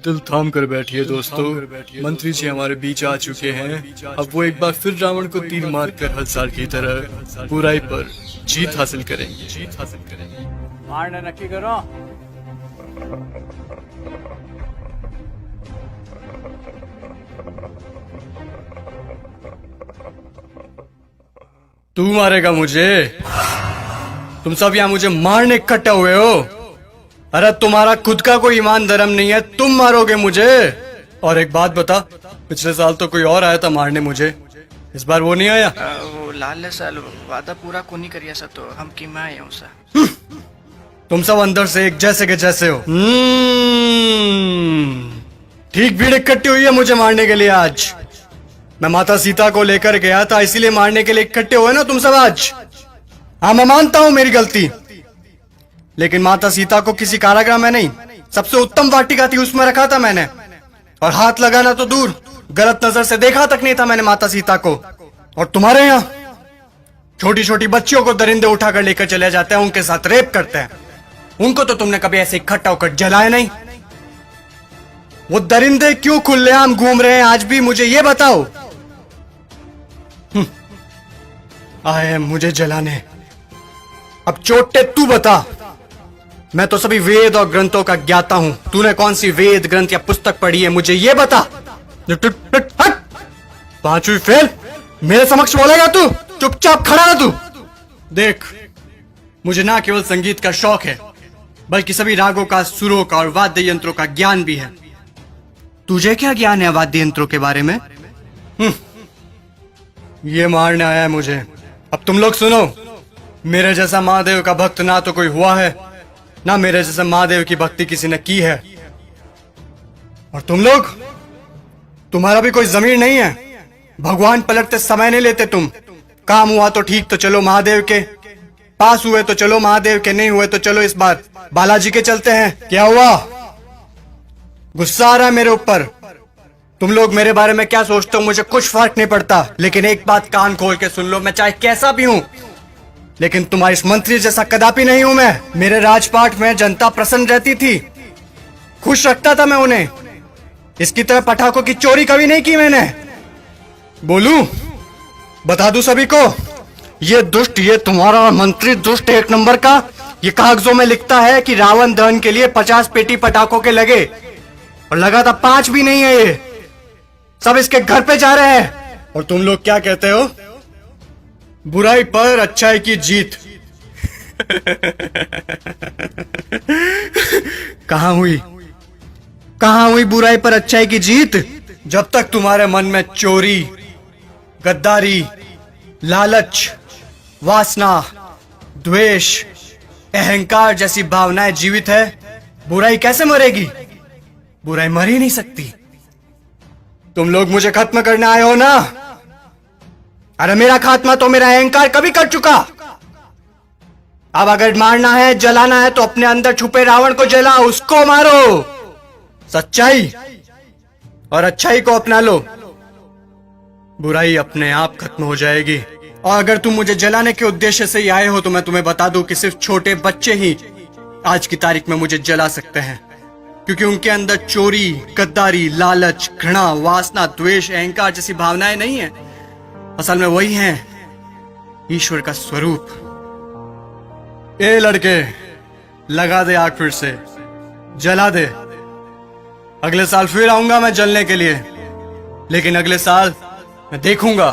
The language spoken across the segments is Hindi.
दिल थाम कर बैठिए दोस्तों, मंत्री जी हमारे बीच आ चुके हैं। अब वो एक बार फिर रावण को तीर मार कर हर साल की तरह बुराई पर जीत हासिल करेंगे। मारने नक्की करो। तू मारेगा मुझे? तुम सब यहाँ मुझे मारने इकट्ठे हुए हो? अरे तुम्हारा खुद का कोई ईमान धर्म नहीं है, तुम मारोगे मुझे? और एक बात बता, पिछले साल तो कोई और आया था मारने मुझे, इस बार वो नहीं आया? वो लाल साल वादा पूरा कोनी करिया सा तो हम की मैं आया हूँ सा। तुम सब अंदर से एक जैसे के जैसे हो। ठीक भीड़ इकट्ठी हुई है मुझे मारने के लिए आज। मैं माता सीता को लेकर गया था, इसीलिए मारने के लिए इकट्ठे हुए ना तुम सब आज। हाँ, मैं मानता हूं मेरी गलती, लेकिन माता सीता को किसी कारागृह में नहीं, सबसे उत्तम वाटिका थी उसमें रखा था मैंने। और हाथ लगाना तो दूर, गलत नजर से देखा तक नहीं था मैंने माता सीता को। और तुम्हारे यहाँ छोटी छोटी बच्चियों को दरिंदे उठाकर लेकर चले जाते हैं, उनके साथ रेप करते हैं। उनको तो तुमने कभी ऐसे इकट्ठा होकर जलाया नहीं। वो दरिंदे क्यों खुलेआम घूम रहे हैं आज भी, मुझे ये बताओ। आए हैं मुझे जलाने। अब चोटे तू बता। मैं तो सभी वेद और ग्रंथों का ज्ञाता हूं। तूने कौन सी वेद ग्रंथ या पुस्तक पढ़ी है, मुझे ये बता। पांचवी फेल मेरे समक्ष बोलेगा तू? चुपचाप खड़ा रह तू। देख, मुझे ना केवल संगीत का शौक है, बल्कि सभी रागों का, सुरों का और वाद्य यंत्रों का ज्ञान भी है। तुझे क्या ज्ञान है वाद्य यंत्रों के बारे में? ये मारने आया है मुझे। अब तुम लोग सुनो, मेरे जैसा महादेव का भक्त ना तो कोई हुआ है, ना मेरे जैसा महादेव की भक्ति किसी ने की है। और तुम लोग, तुम्हारा भी कोई जमीर नहीं है। भगवान पलटते समय नहीं लेते तुम। काम हुआ तो ठीक, तो चलो महादेव के पास, हुए तो चलो महादेव के, नहीं हुए तो चलो इस बार बालाजी के चलते हैं। क्या हुआ? गुस्सा आ रहा है मेरे ऊपर? तुम लोग मेरे बारे में क्या सोचते हो मुझे कुछ फर्क नहीं पड़ता, लेकिन एक बात कान खोल के सुन लो, मैं चाहे कैसा भी हूं, लेकिन तुम्हारी इस मंत्री जैसा कदापि नहीं हूं मैं। मेरे राजपाट में जनता प्रसन्न रहती थी, खुश रखता था मैं उन्हें। इसकी तरह पटाखों की चोरी कभी नहीं की मैंने। बोलूं, बता दूं सभी को, ये दुष्ट, ये तुम्हारा मंत्री दुष्ट एक नंबर का, ये कागजों में लिखता है कि रावण दहन के लिए 50 पेटी पटाखों के लगे, और लगा था 5 भी नहीं है। ये सब इसके घर पे जा रहे हैं। और तुम लोग क्या कहते हो? बुराई पर अच्छाई की जीत। कहां हुई, कहां हुई बुराई पर अच्छाई की जीत? जब तक तुम्हारे मन में चोरी, गद्दारी, लालच, वासना, द्वेष, अहंकार जैसी भावनाएं जीवित है, बुराई कैसे मरेगी? बुराई मर ही नहीं सकती। तुम लोग मुझे खत्म करने आए हो ना? अरे मेरा खात्मा तो मेरा अहंकार कभी कर चुका। अब अगर मारना है, जलाना है, तो अपने अंदर छुपे रावण को जलाओ, उसको मारो। सच्चाई और अच्छाई को अपना लो, बुराई अपने आप खत्म हो जाएगी। और अगर तुम मुझे जलाने के उद्देश्य से ही आए हो, तो मैं तुम्हें बता दूं कि सिर्फ छोटे बच्चे ही आज की तारीख में मुझे जला सकते हैं, क्योंकि उनके अंदर चोरी, गद्दारी, लालच, घृणा, वासना, द्वेष, अहंकार जैसी भावनाएं नहीं है। असल में वही हैं ईश्वर का स्वरूप। ए लड़के, लगा दे आग फिर से, जला दे। अगले साल फिर आऊंगा मैं जलने के लिए, लेकिन अगले साल मैं देखूंगा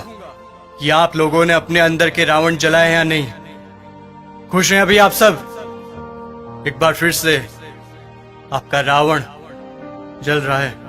कि आप लोगों ने अपने अंदर के रावण जलाए या नहीं। खुश हैं अभी आप सब? एक बार फिर से आपका रावण जल रहा है।